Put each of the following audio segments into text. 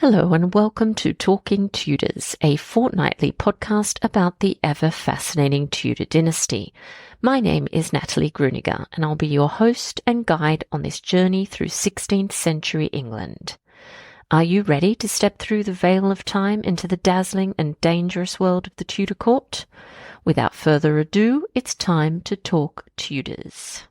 Hello and welcome to Talking Tudors, a fortnightly podcast about the ever-fascinating Tudor dynasty. My name is Natalie Grueninger and I'll be your host and guide on this journey through 16th century England. Are you ready to step through the veil of time into the dazzling and dangerous world of the Tudor court? Without further ado, it's time to talk Tudors.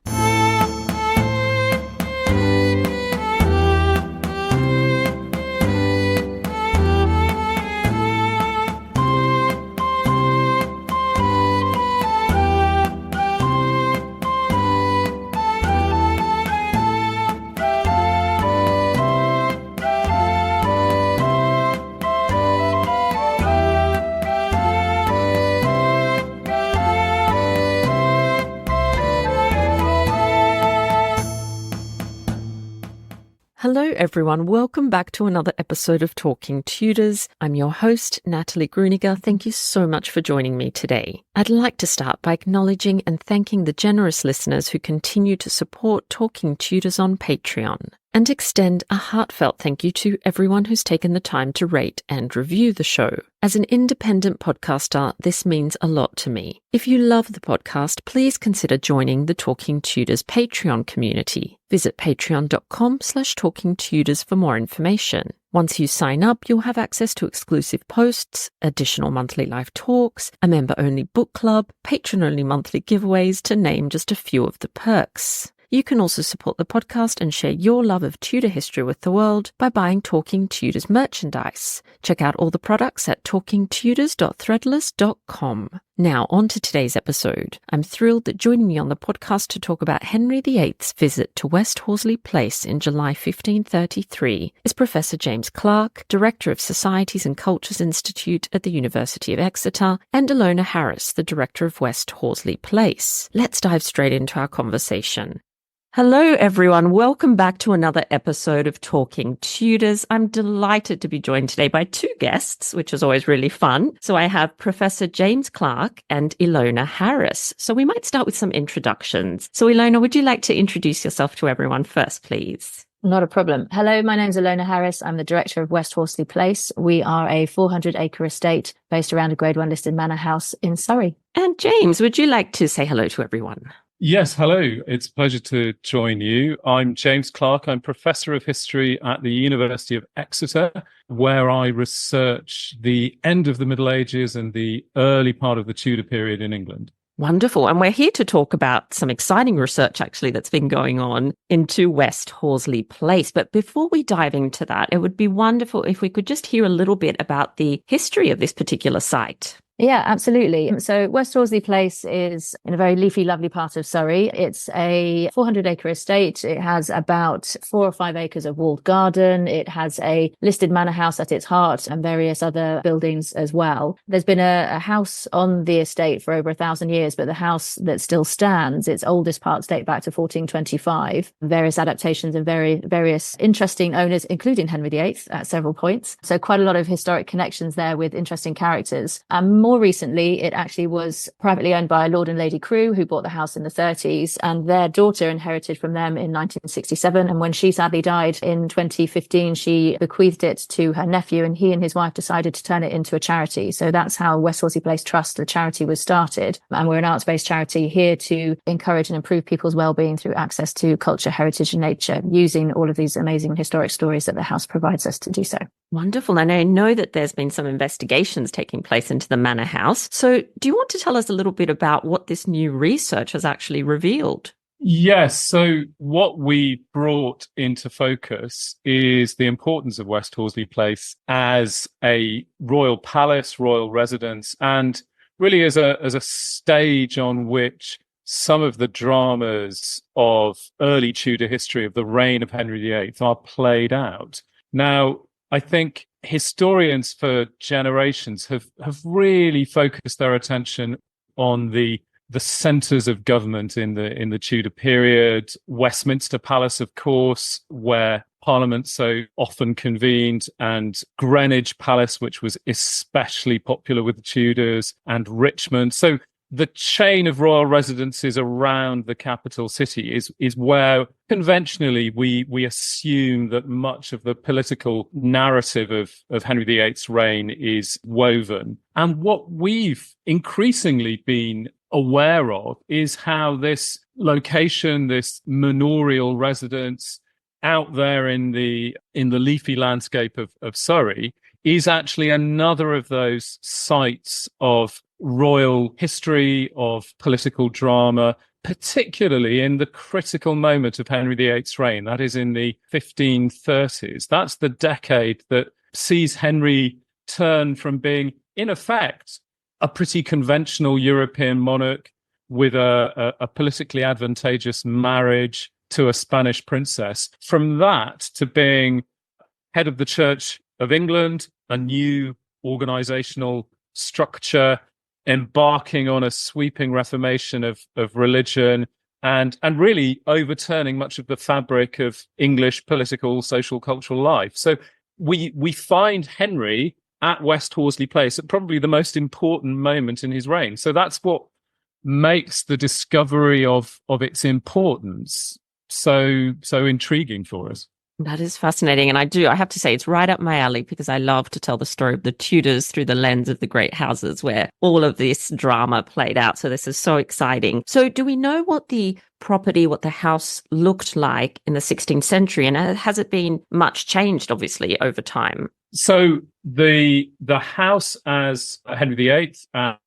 Hello everyone, welcome back to another episode of Talking Tudors. I'm your host, Natalie Grueninger. Thank you so much for joining me today. I'd like to start by acknowledging and thanking the generous listeners who continue to support Talking Tudors on Patreon, and extend a heartfelt thank you to everyone who's taken the time to rate and review the show. As an independent podcaster, this means a lot to me. If you love the podcast, please consider joining the Talking Tudors Patreon community. Visit patreon.com/talkingtudors for more information. Once you sign up, you'll have access to exclusive posts, additional monthly live talks, a member-only book club, patron-only monthly giveaways, to name just a few of the perks. You can also support the podcast and share your love of Tudor history with the world by buying Talking Tudors merchandise. Check out all the products at talkingtudors.threadless.com. Now, on to today's episode. I'm thrilled that joining me on the podcast to talk about Henry VIII's visit to West Horsley Place in July 1533 is Professor James Clark, Director of Societies and Cultures Institute at the University of Exeter, and Ilona Harris, the Director of West Horsley Place. Let's dive straight into our conversation. Hello, everyone. Welcome back to another episode of Talking Tudors. I'm delighted to be joined today by two guests, which is always really fun. So I have Professor James Clark and Ilona Harris. So we might start with some introductions. So Ilona, would you like to introduce yourself to everyone first, please? Not a problem. Hello, my name's Ilona Harris. I'm the director of West Horsley Place. We are a 400-acre estate based around a Grade 1 listed manor house in Surrey. And James, would you like to say hello to everyone? Yes, hello. It's a pleasure to join you. I'm James Clark. I'm Professor of History at the University of Exeter, where I research the end of the Middle Ages and the early part of the Tudor period in England. Wonderful. And we're here to talk about some exciting research, actually, that's been going on into West Horsley Place. But before we dive into that, it would be wonderful if we could just hear a little bit about the history of this particular site. Yeah, absolutely. So West Horsley Place is in a very leafy, lovely part of Surrey. It's a 400-acre estate. It has about 4 or 5 acres of walled garden. It has a listed manor house at its heart and various other buildings as well. There's been a house on the estate for over 1,000 years, but the house that still stands, its oldest parts date back to 1425. Various adaptations and various interesting owners, including Henry VIII at several points. So quite a lot of historic connections there with interesting characters. And more recently, it actually was privately owned by Lord and Lady Crewe, who bought the house in the 30s, and their daughter inherited from them in 1967. And when she sadly died in 2015, she bequeathed it to her nephew, and he and his wife decided to turn it into a charity. So that's how West Horsley Place Trust, the charity, was started. And we're an arts-based charity here to encourage and improve people's well-being through access to culture, heritage and nature, using all of these amazing historic stories that the house provides us to do so. Wonderful. And I know that there's been some investigations taking place into the manor house. So do you want to tell us a little bit about what this new research has actually revealed? Yes. So what we brought into focus is the importance of West Horsley Place as a royal palace, royal residence, and really as a stage on which some of the dramas of early Tudor history of the reign of Henry VIII are played out. Now, I think historians for generations have really focused their attention on the centres of government in the Tudor period. Westminster Palace, of course, where Parliament so often convened, and Greenwich Palace, which was especially popular with the Tudors, and Richmond. So the chain of royal residences around the capital city is where conventionally we assume that much of the political narrative of Henry VIII's reign is woven. And what we've increasingly been aware of is how this location, this manorial residence out there in the leafy landscape of Surrey, is actually another of those sites of royal history, of political drama, particularly in the critical moment of Henry VIII's reign. That is in the 1530s. That's the decade that sees Henry turn from being, in effect, a pretty conventional European monarch with a politically advantageous marriage to a Spanish princess. From that to being head of the Church of England, a new organizational structure, embarking on a sweeping reformation of religion, and really overturning much of the fabric of English political, social, cultural life. So we find Henry at West Horsley Place at probably the most important moment in his reign. So that's what makes the discovery of its importance so intriguing for us. That is fascinating. And I have to say, it's right up my alley because I love to tell the story of the Tudors through the lens of the great houses where all of this drama played out. So this is so exciting. So do we know what the house looked like in the 16th century? And has it been much changed, obviously, over time? So the house, as Henry VIII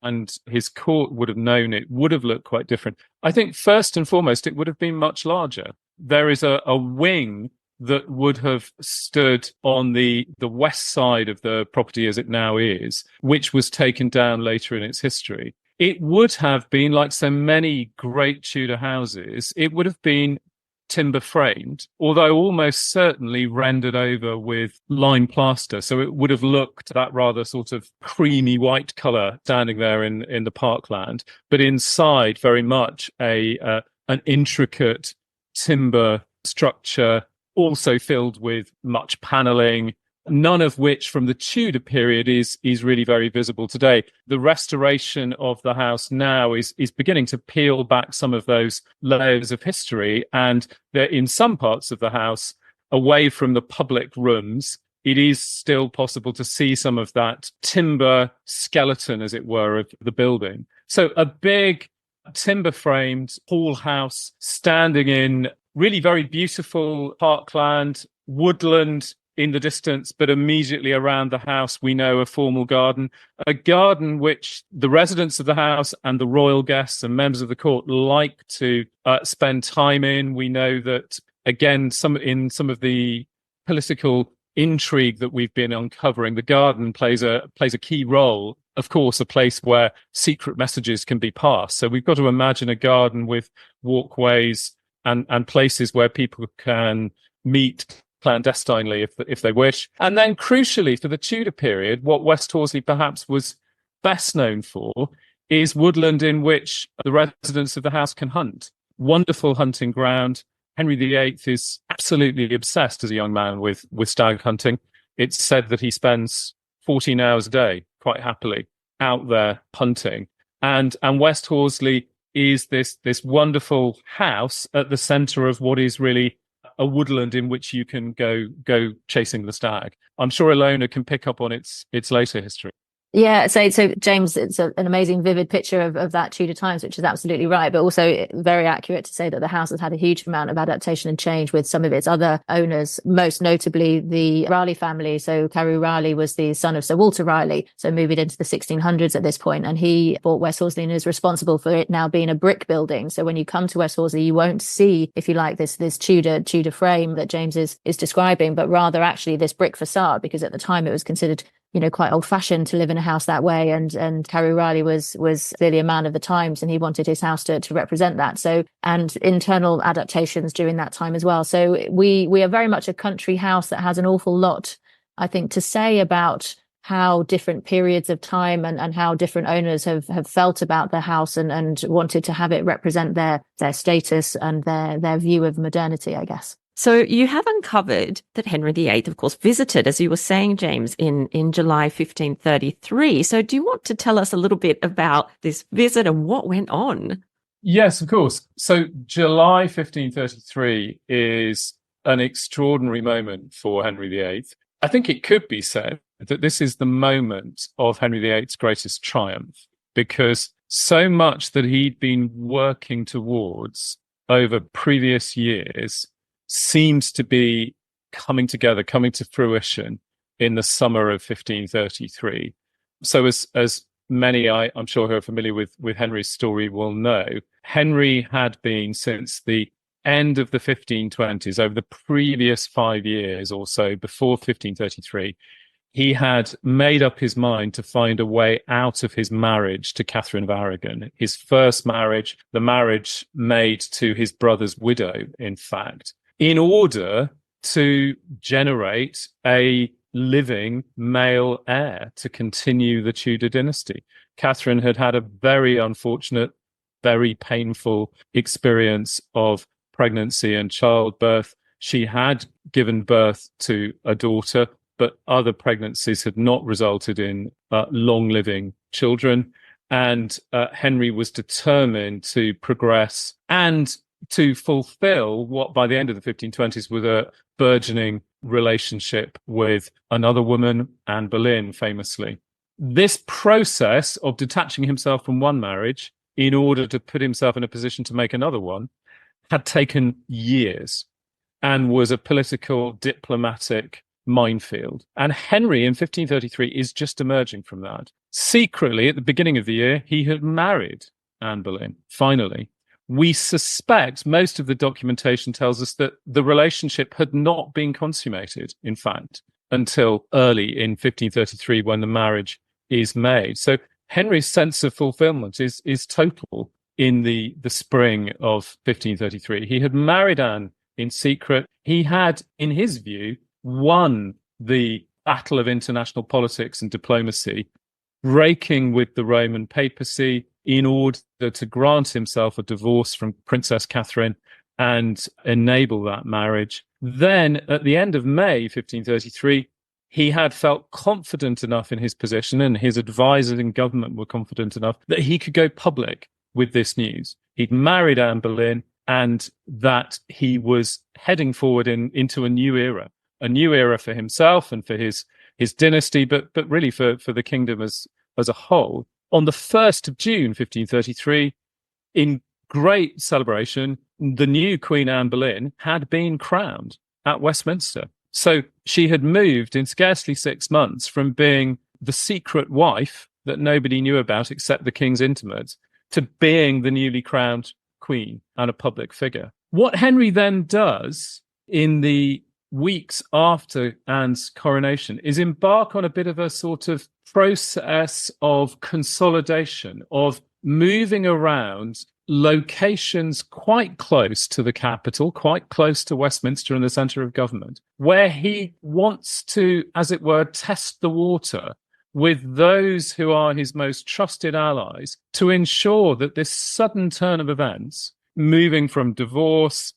and his court would have known it, would have looked quite different. I think first and foremost, it would have been much larger. There is a wing that would have stood on the west side of the property as it now is, which was taken down later in its history. It would have been, like so many great Tudor houses, it would have been timber framed, although almost certainly rendered over with lime plaster. So it would have looked that rather sort of creamy white colour standing there in the parkland, but inside very much an intricate timber structure, also filled with much panelling, none of which from the Tudor period is really very visible today. The restoration of the house now is beginning to peel back some of those layers of history, and there, in some parts of the house, away from the public rooms, it is still possible to see some of that timber skeleton, as it were, of the building. So a big timber-framed hall house standing in really very beautiful parkland, woodland in the distance, but immediately around the house, we know a formal garden, a garden which the residents of the house and the royal guests and members of the court like to spend time in. We know that, again, some of the political intrigue that we've been uncovering, the garden plays a key role. Of course, a place where secret messages can be passed. So we've got to imagine a garden with walkways and places where people can meet clandestinely if they wish. And then crucially for the Tudor period, what West Horsley perhaps was best known for is woodland in which the residents of the house can hunt. Wonderful hunting ground. Henry VIII is absolutely obsessed as a young man with stag hunting. It's said that he spends 14 hours a day, quite happily, out there hunting. And West Horsley is this wonderful house at the centre of what is really a woodland in which you can go chasing the stag. I'm sure Ilona can pick up on its later history. Yeah, so James, it's an amazing, vivid picture of that Tudor times, which is absolutely right, but also very accurate to say that the house has had a huge amount of adaptation and change with some of its other owners, most notably the Raleigh family. So Carew Raleigh was the son of Sir Walter Raleigh, so moving into the 1600s at this point, and he bought West Horsley and is responsible for it now being a brick building. So when you come to West Horsley, you won't see, if you like, this Tudor frame that James is describing, but rather actually this brick facade, because at the time it was considered quite old-fashioned to live in a house that way, and Carew Raleigh was clearly a man of the times, and he wanted his house to represent that. So, and internal adaptations during that time as well. So we are very much a country house that has an awful lot, I think, to say about how different periods of time and how different owners have felt about the house and wanted to have it represent their status and their view of modernity, I guess. So you have uncovered that Henry VIII, of course, visited, as you were saying, James, in July 1533. So do you want to tell us a little bit about this visit and what went on? Yes, of course. So July 1533 is an extraordinary moment for Henry VIII. I think it could be said that this is the moment of Henry VIII's greatest triumph, because so much that he'd been working towards over previous years seems to be coming together, coming to fruition in the summer of 1533. So as many, I'm sure, who are familiar with Henry's story will know, Henry had been, since the end of the 1520s, over the previous 5 years or so before 1533, he had made up his mind to find a way out of his marriage to Catherine of Aragon. His first marriage, the marriage made to his brother's widow, in fact, in order to generate a living male heir to continue the Tudor dynasty. Catherine had had a very unfortunate, very painful experience of pregnancy and childbirth. She had given birth to a daughter, but other pregnancies had not resulted in long-living children. And Henry was determined to progress and to fulfill what, by the end of the 1520s, was a burgeoning relationship with another woman, Anne Boleyn, famously. This process of detaching himself from one marriage in order to put himself in a position to make another one had taken years and was a political, diplomatic minefield. And Henry in 1533 is just emerging from that. Secretly, at the beginning of the year, he had married Anne Boleyn, finally. We suspect, most of the documentation tells us, that the relationship had not been consummated, in fact, until early in 1533 when the marriage is made. So Henry's sense of fulfillment is total in the spring of 1533. He had married Anne in secret. He had, in his view, won the battle of international politics and diplomacy, breaking with the Roman papacy in order to grant himself a divorce from Princess Catherine and enable that marriage. Then, at the end of May 1533, he had felt confident enough in his position, and his advisors in government were confident enough, that he could go public with this news. He'd married Anne Boleyn, and that he was heading forward into a new era for himself and for his dynasty, but really for the kingdom as a whole. On the 1st of June, 1533, in great celebration, the new Queen Anne Boleyn had been crowned at Westminster. So she had moved in scarcely 6 months from being the secret wife that nobody knew about except the king's intimates to being the newly crowned queen and a public figure. What Henry then does in the weeks after Anne's coronation is embark on a bit of a sort of process of consolidation, of moving around locations quite close to the capital, quite close to Westminster and the centre of government, where he wants to, as it were, test the water with those who are his most trusted allies to ensure that this sudden turn of events, moving from divorce,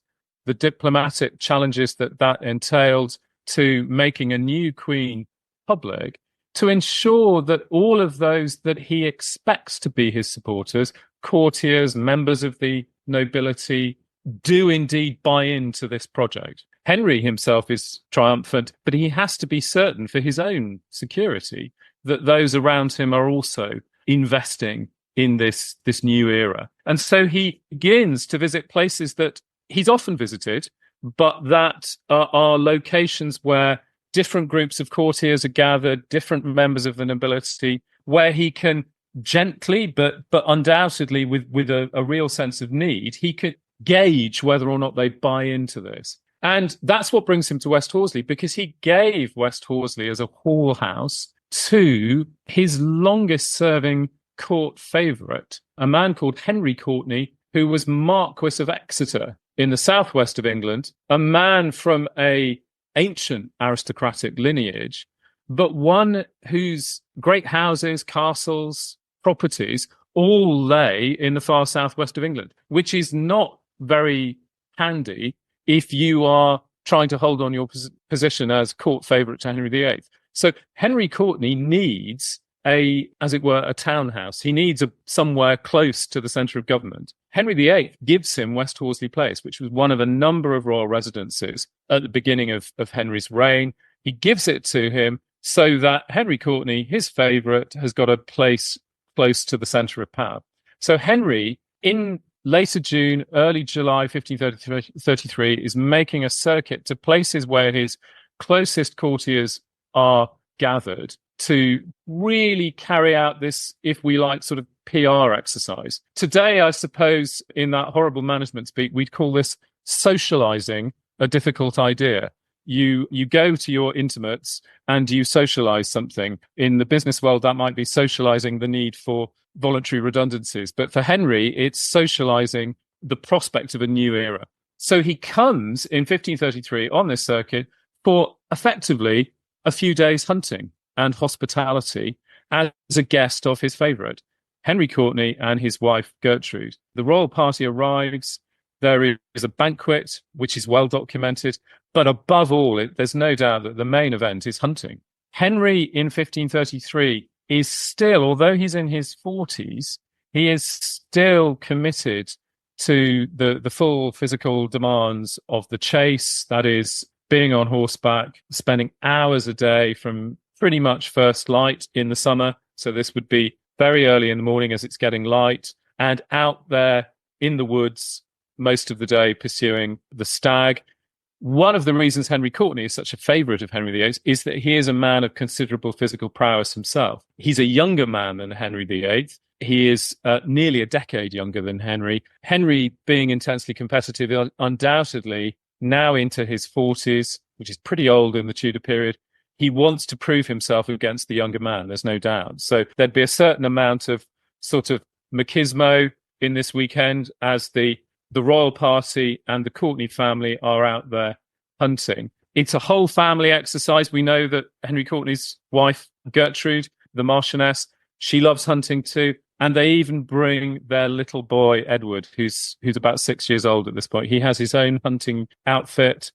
the diplomatic challenges that entailed, to making a new queen public, to ensure that all of those that he expects to be his supporters, courtiers, members of the nobility, do indeed buy into this project. Henry himself is triumphant, but he has to be certain for his own security that those around him are also investing in this new era. And so he begins to visit places that he's often visited, but that are locations where different groups of courtiers are gathered, different members of the nobility, where he can gently, but undoubtedly with a real sense of need, he could gauge whether or not they buy into this. And that's what brings him to West Horsley, because he gave West Horsley as a hall house to his longest serving court favourite, a man called Henry Courtenay, who was Marquis of Exeter in the southwest of England, a man from a ancient aristocratic lineage, but one whose great houses, castles, properties all lay in the far southwest of England, which is not very handy if you are trying to hold on your position as court favourite to Henry VIII. So Henry Courtenay needs as it were, a townhouse. He needs somewhere close to the centre of government. Henry VIII gives him West Horsley Place, which was one of a number of royal residences at the beginning of Henry's reign. He gives it to him so that Henry Courtenay, his favourite, has got a place close to the centre of power. So Henry, in later June, early July 1533, is making a circuit to places where his closest courtiers are gathered to really carry out this, if we like, sort of PR exercise. Today, I suppose, in that horrible management speak, we'd call this socializing a difficult idea. You go to your intimates and you socialize something. In the business world, that might be socializing the need for voluntary redundancies. But for Henry, it's socializing the prospect of a new era. So he comes in 1533 on this circuit for effectively a few days hunting and hospitality as a guest of his favourite, Henry Courtenay and his wife Gertrude. The royal party arrives. There is a banquet, which is well documented. But above all, there's no doubt that the main event is hunting. Henry in 1533 is still, although he's in his 40s, he is still committed to the full physical demands of the chase, that is, being on horseback, spending hours a day from pretty much first light in the summer. So this would be very early in the morning as it's getting light, and out there in the woods most of the day pursuing the stag. One of the reasons Henry Courtenay is such a favourite of Henry VIII is that he is a man of considerable physical prowess himself. He's a younger man than Henry VIII. He is nearly a decade younger than Henry. Henry, being intensely competitive, undoubtedly now into his 40s, which is pretty old in the Tudor period, he wants to prove himself against the younger man, there's no doubt. So there'd be a certain amount of sort of machismo in this weekend as the royal party and the Courtenay family are out there hunting. It's a whole family exercise. We know that Henry Courtenay's wife, Gertrude, the Marchioness, she loves hunting too. And they even bring their little boy, Edward, who's about 6 years old at this point. He has his own hunting outfit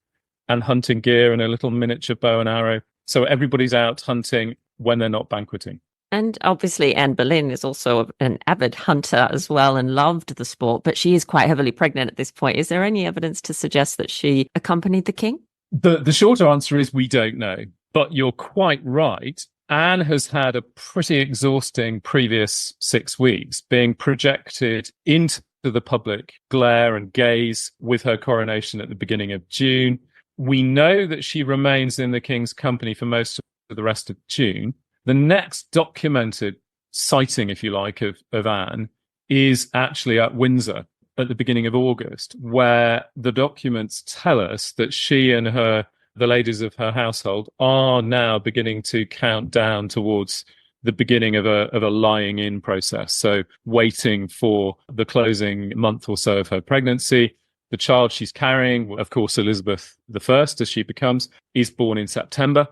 and hunting gear and a little miniature bow and arrow. So everybody's out hunting when they're not banqueting. And obviously, Anne Boleyn is also an avid hunter as well and loved the sport, but she is quite heavily pregnant at this point. Is there any evidence to suggest that she accompanied the king? The short answer is we don't know, but you're quite right. Anne has had a pretty exhausting previous 6 weeks, being projected into the public glare and gaze with her coronation at the beginning of June. We know that she remains in the king's company for most of the rest of June. The next documented sighting, if you like, of Anne is actually at Windsor at the beginning of August, where the documents tell us that she and the ladies of her household are now beginning to count down towards the beginning of a lying in process. So waiting for the closing month or so of her pregnancy. The child she's carrying, of course, Elizabeth I, as she becomes, is born in September.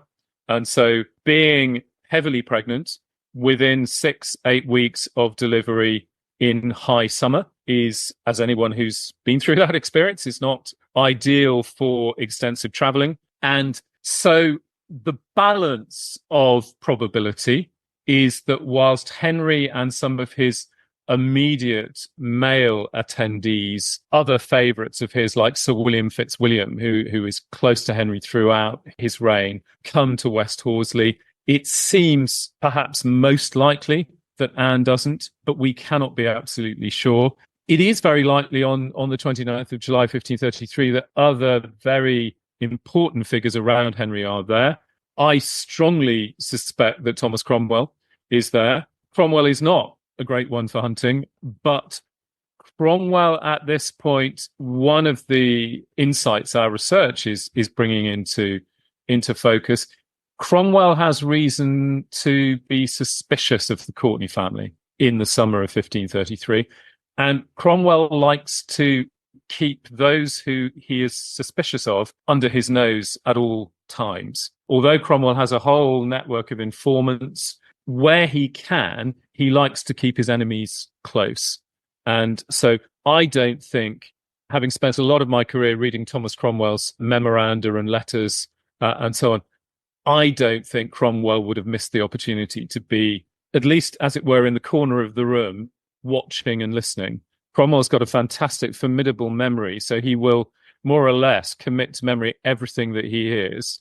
And so being heavily pregnant within 6-8 weeks of delivery in high summer is, as anyone who's been through that experience, is not ideal for extensive traveling. And so the balance of probability is that whilst Henry and some of his immediate male attendees, other favourites of his, like Sir William Fitzwilliam, who is close to Henry throughout his reign, come to West Horsley, it seems perhaps most likely that Anne doesn't, but we cannot be absolutely sure. It is very likely on the 29th of July, 1533, that other very important figures around Henry are there. I strongly suspect that Thomas Cromwell is there. Cromwell is not a great one for hunting, but Cromwell at this point, one of the insights our research is bringing into focus, Cromwell has reason to be suspicious of the Courtenay family in the summer of 1533. And Cromwell likes to keep those who he is suspicious of under his nose at all times. Although Cromwell has a whole network of informants, where he can, he likes to keep his enemies close. And so I don't think having spent a lot of my career reading Thomas Cromwell's memoranda and letters and so on, I don't think Cromwell would have missed the opportunity to be, at least as it were, in the corner of the room, watching and listening. Cromwell's got a fantastic, formidable memory, so he will more or less commit to memory everything that he hears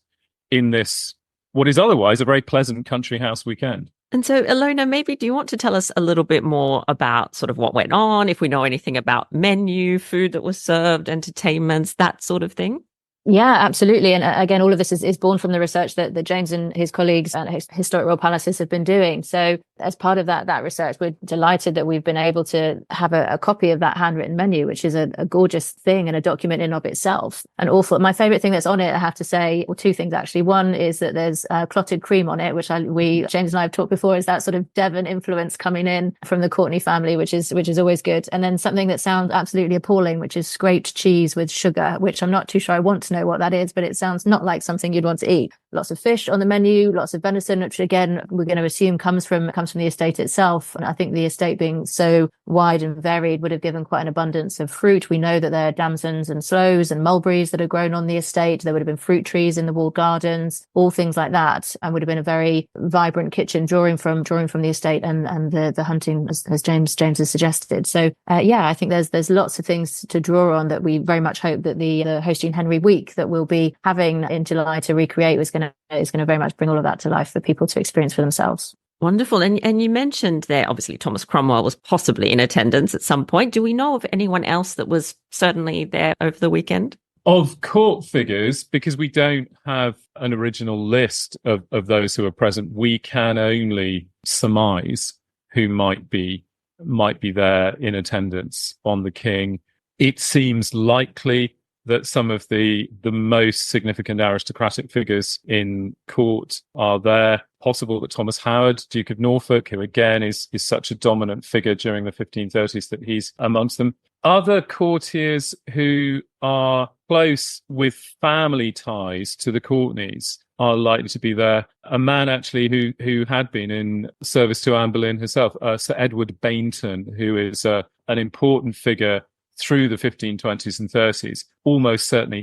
in this, what is otherwise a very pleasant country house weekend. And so, Ilona, maybe do you want to tell us a little bit more about sort of what went on, if we know anything about menu, food that was served, entertainments, that sort of thing? Yeah, absolutely. And again, all of this is born from the research that James and his colleagues at Historic Royal Palaces have been doing. So as part of that research, we're delighted that we've been able to have a copy of that handwritten menu, which is a gorgeous thing and a document in of itself. And awful. My favorite thing that's on it, I have to say, well, two things actually. One is that there's clotted cream on it, which James and I have talked before, is that sort of Devon influence coming in from the Courtenay family, which is always good. And then something that sounds absolutely appalling, which is scraped cheese with sugar, which I'm not too sure I want to know what that is, but it sounds not like something you'd want to eat. Lots of fish on the menu, lots of venison, which again we're going to assume comes from the estate itself. And I think the estate being so wide and varied would have given quite an abundance of fruit. We know that there are damsons and sloes and mulberries that are grown on the estate. There would have been fruit trees in the walled gardens, all things like that, and would have been a very vibrant kitchen drawing from the estate and the hunting, as James has suggested. So I think there's lots of things to draw on that we very much hope that the Hosting Henry week that we'll be having in July to recreate is going to very much bring all of that to life for people to experience for themselves. Wonderful. And you mentioned there, obviously, Thomas Cromwell was possibly in attendance at some point. Do we know of anyone else that was certainly there over the weekend? Of court figures, because we don't have an original list of those who are present, we can only surmise who might be there in attendance on the king. It seems likely that some of the most significant aristocratic figures in court are there. Possible that Thomas Howard, Duke of Norfolk, who again is such a dominant figure during the 1530s, that he's amongst them. Other courtiers who are close with family ties to the Courtenays are likely to be there. A man actually who had been in service to Anne Boleyn herself, Sir Edward Bainton, who is an important figure through the 1520s and 30s. Almost certainly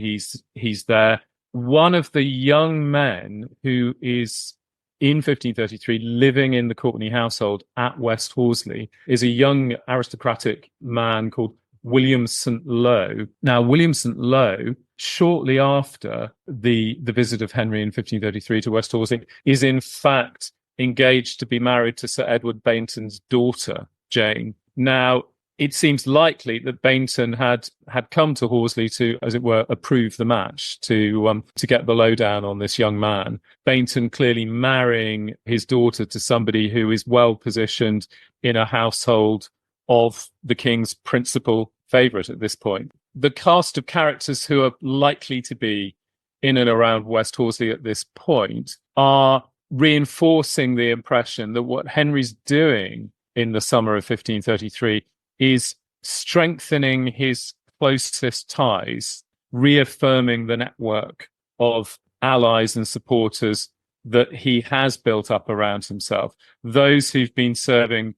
he's there. One of the young men who is in 1533 living in the Courtenay household at West Horsley is a young aristocratic man called William St. Low. Now, William St. Low, shortly after the visit of Henry in 1533 to West Horsley, is in fact engaged to be married to Sir Edward Bainton's daughter, Jane. Now, it seems likely that Bainton had come to Horsley to, as it were, approve the match, to get the lowdown on this young man. Bainton clearly marrying his daughter to somebody who is well positioned in a household of the king's principal favourite at this point. The cast of characters who are likely to be in and around West Horsley at this point are reinforcing the impression that what Henry's doing in the summer of 1533 is strengthening his closest ties, reaffirming the network of allies and supporters that he has built up around himself. Those who've been serving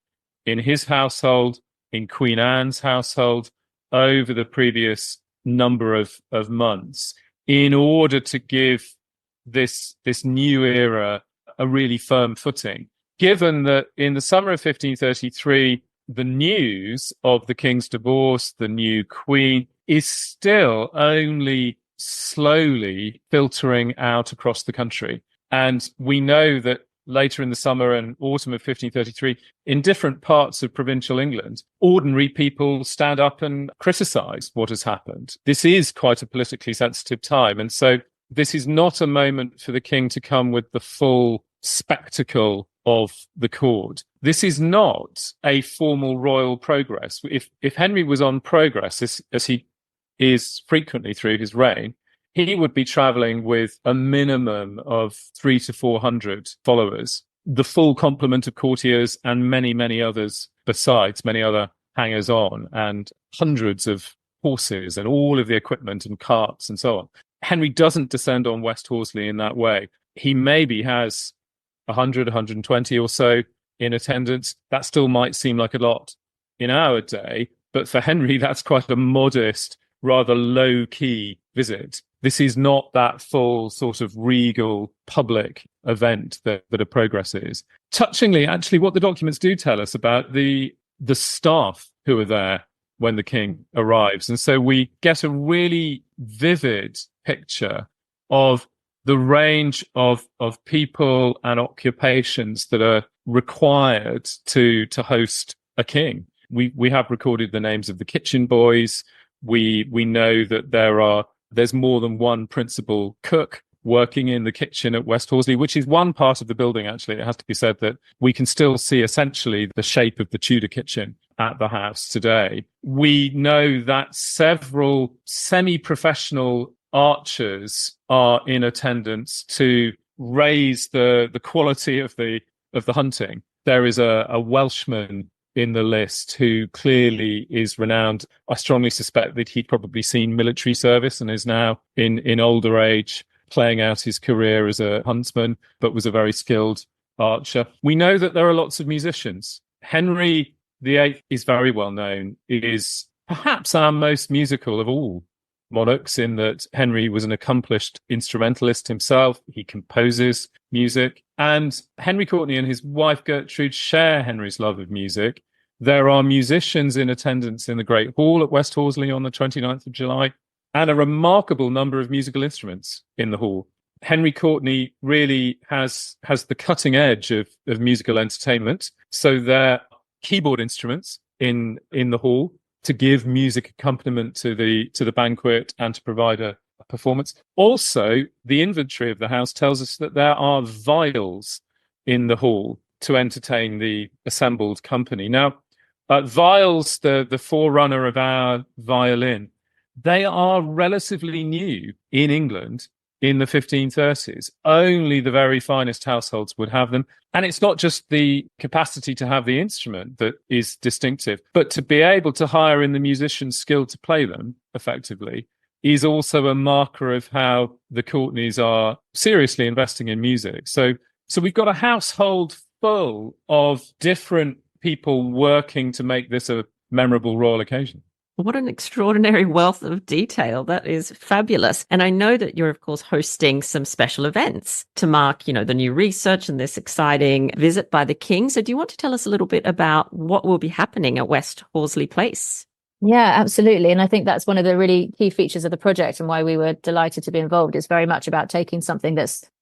in his household, in Queen Anne's household, over the previous number of months, in order to give this new era a really firm footing. Given that in the summer of 1533, the news of the king's divorce, the new queen, is still only slowly filtering out across the country. And we know that later in the summer and autumn of 1533, in different parts of provincial England, ordinary people stand up and criticize what has happened. This is quite a politically sensitive time. And so this is not a moment for the king to come with the full spectacle of the court. This is not a formal royal progress. If Henry was on progress, as he is frequently through his reign, he would be traveling with a minimum of 300 to 400 followers, the full complement of courtiers and many, many others besides, many other hangers-on, and hundreds of horses and all of the equipment and carts and so on. Henry doesn't descend on West Horsley in that way. He maybe has 100, 120 or so in attendance. That still might seem like a lot in our day, but for Henry, that's quite a modest rather low-key visit. This is not that full sort of regal public event that a progress is. Touchingly, actually, what the documents do tell us about the staff who are there when the king arrives. And so we get a really vivid picture of the range of people and occupations that are required to host a king. We have recorded the names of the kitchen boys. We know that there's more than one principal cook working in the kitchen at West Horsley, which is one part of the building, actually. It has to be said that we can still see essentially the shape of the Tudor kitchen at the house today. We know that several semi-professional archers are in attendance to raise the quality of the hunting. There is a Welshman in the list who clearly is renowned. I strongly suspect that he'd probably seen military service and is now in older age playing out his career as a huntsman, but was a very skilled archer. We know that there are lots of musicians. Henry VIII is very well known. It is perhaps our most musical of all monarchs, in that Henry was an accomplished instrumentalist himself. He composes music. And Henry Courtenay and his wife Gertrude share Henry's love of music. There are musicians in attendance in the Great Hall at West Horsley on the 29th of July, and a remarkable number of musical instruments in the hall. Henry Courtenay really has the cutting edge of musical entertainment. So there are keyboard instruments in the hall to give music accompaniment to the banquet and to provide a performance. Also, the inventory of the house tells us that there are viols in the hall to entertain the assembled company. Now, viols, the forerunner of our violin, they are relatively new in England in the 1530s. Only the very finest households would have them. And it's not just the capacity to have the instrument that is distinctive, but to be able to hire in the musician's skill to play them effectively is also a marker of how the Courtenays are seriously investing in music. So we've got a household full of different people working to make this a memorable royal occasion. What an extraordinary wealth of detail. That is fabulous. And I know that you're, of course, hosting some special events to mark, the new research and this exciting visit by the king. So do you want to tell us a little bit about what will be happening at West Horsley Place? Yeah, absolutely. And I think that's one of the really key features of the project and why we were delighted to be involved. It's very much about taking something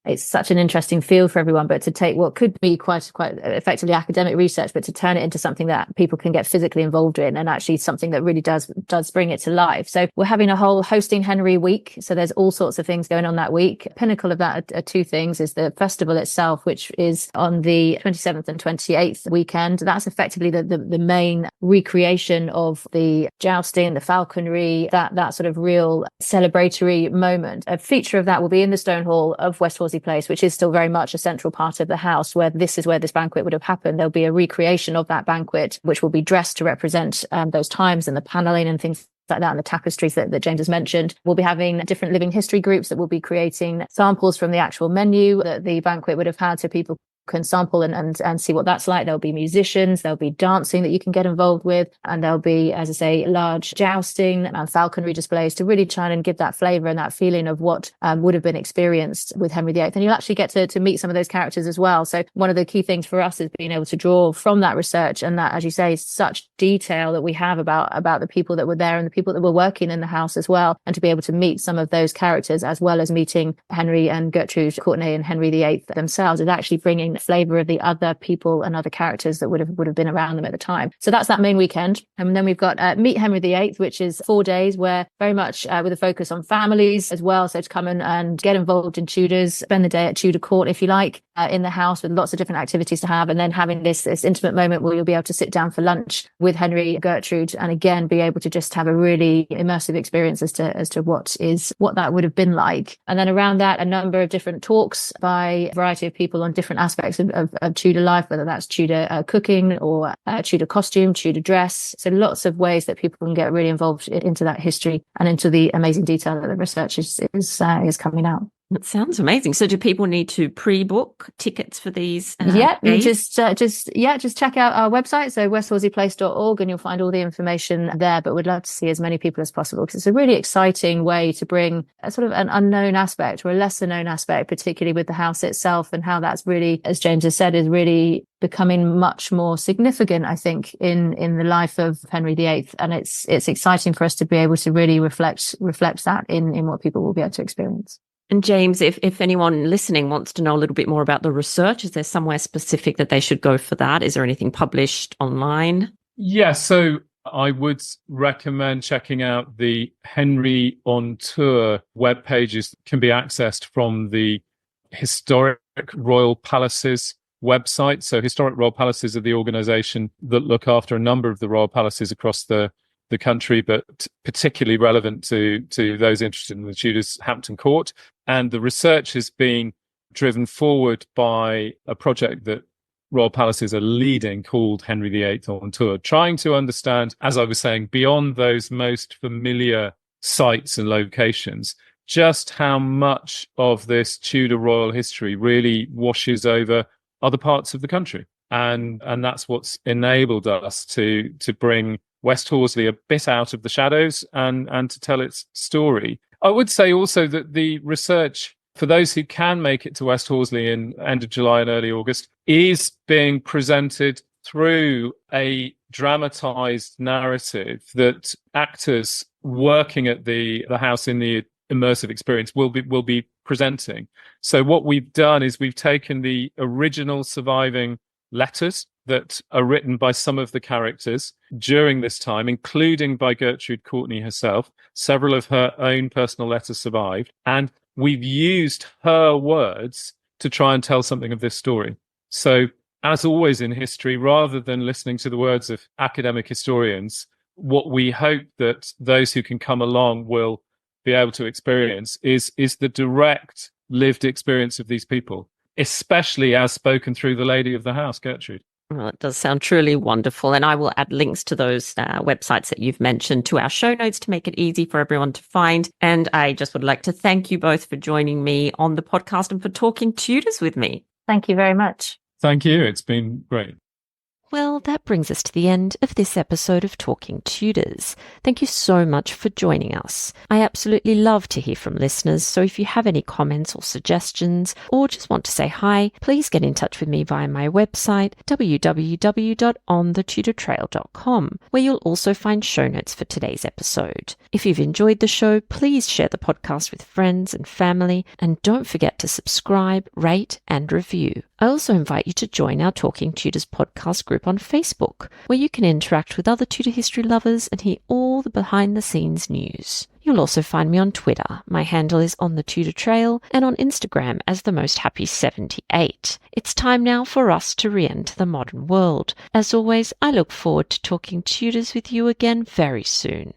it's such an interesting field for everyone, but to take what could be quite effectively academic research, but to turn it into something that people can get physically involved in, and actually something that really does bring it to life. So we're having a whole Hosting Henry week. So there's all sorts of things going on that week. Pinnacle of that are two things: is the festival itself, which is on the 27th and 28th weekend. That's effectively the main recreation of the jousting, the falconry, that sort of real celebratory moment. A feature of that will be in the Stone Hall of West Horsley Place, which is still very much a central part of the house, where this banquet would have happened. There'll be a recreation of that banquet, which will be dressed to represent those times, and the panelling and things like that, and the tapestries that James has mentioned. We'll be having different living history groups that will be creating samples from the actual menu that the banquet would have had, so people can sample and see what that's like. There'll be musicians, there'll be dancing that you can get involved with, and there'll be, as I say, large jousting and falconry displays to really try and give that flavour and that feeling of what would have been experienced with Henry VIII. And you'll actually get to meet some of those characters as well. So one of the key things for us is being able to draw from that research and that, as you say, such detail that we have about the people that were there and the people that were working in the house as well, and to be able to meet some of those characters, as well as meeting Henry and Gertrude Courtenay and Henry VIII themselves, is actually bringing flavour of the other people and other characters that would have been around them at the time. So that's that main weekend. And then we've got Meet Henry VIII, which is 4 days, where very much with a focus on families as well. So to come and get involved in Tudors, spend the day at Tudor court, if you like, in the house, with lots of different activities to have, and then having this intimate moment where you'll be able to sit down for lunch with Henry and Gertrude, and again be able to just have a really immersive experience as to what that would have been like. And then around that, a number of different talks by a variety of people on different aspects of Tudor life, whether that's Tudor cooking or Tudor costume, Tudor dress. So lots of ways that people can get really involved into that history and into the amazing detail that the research is coming out. That sounds amazing. So do people need to pre-book tickets for these You days? just check out our website, so westhorsleyplace.org, and you'll find all the information there. But we'd love to see as many people as possible, because it's a really exciting way to bring a sort of an unknown aspect or a lesser known aspect, particularly with the house itself, and how that's really, as James has said, is really becoming much more significant, I think, in the life of Henry VIII. And it's exciting for us to be able to really reflect that in what people will be able to experience. And James, if anyone listening wants to know a little bit more about the research, is there somewhere specific that they should go for that? Is there anything published online? Yeah, so I would recommend checking out the Henry on Tour web pages that can be accessed from the Historic Royal Palaces website. So Historic Royal Palaces are the organisation that look after a number of the royal palaces across the country, but particularly relevant to those interested in the Tudors, Hampton Court. And the research is being driven forward by a project that royal palaces are leading called Henry VIII on Tour, trying to understand, as I was saying, beyond those most familiar sites and locations, just how much of this Tudor royal history really washes over other parts of the country. And that's what's enabled us to bring West Horsley a bit out of the shadows and to tell its story. I would say also that the research, for those who can make it to West Horsley in end of July and early August, is being presented through a dramatized narrative that actors working at the house in the immersive experience will be presenting. So what we've done is we've taken the original surviving letters that are written by some of the characters during this time, including by Gertrude Courtenay herself. Several of her own personal letters survived, and we've used her words to try and tell something of this story. So, as always in history, rather than listening to the words of academic historians, what we hope that those who can come along will be able to experience is the direct lived experience of these people, especially as spoken through the lady of the house, Gertrude. Well, it does sound truly wonderful. And I will add links to those websites that you've mentioned to our show notes to make it easy for everyone to find. And I just would like to thank you both for joining me on the podcast and for talking Tudors with me. Thank you very much. Thank you. It's been great. Well, that brings us to the end of this episode of Talking Tudors. Thank you so much for joining us. I absolutely love to hear from listeners, so if you have any comments or suggestions, or just want to say hi, please get in touch with me via my website, www.onthetudortrail.com, where you'll also find show notes for today's episode. If you've enjoyed the show, please share the podcast with friends and family, and don't forget to subscribe, rate, and review. I also invite you to join our Talking Tudors podcast group on Facebook, where you can interact with other Tudor history lovers and hear all the behind-the-scenes news. You'll also find me on Twitter. My handle is On The Tudor Trail, and on Instagram as The Most Happy 78. It's time now for us to re-enter the modern world. As always, I look forward to talking Tudors with you again very soon.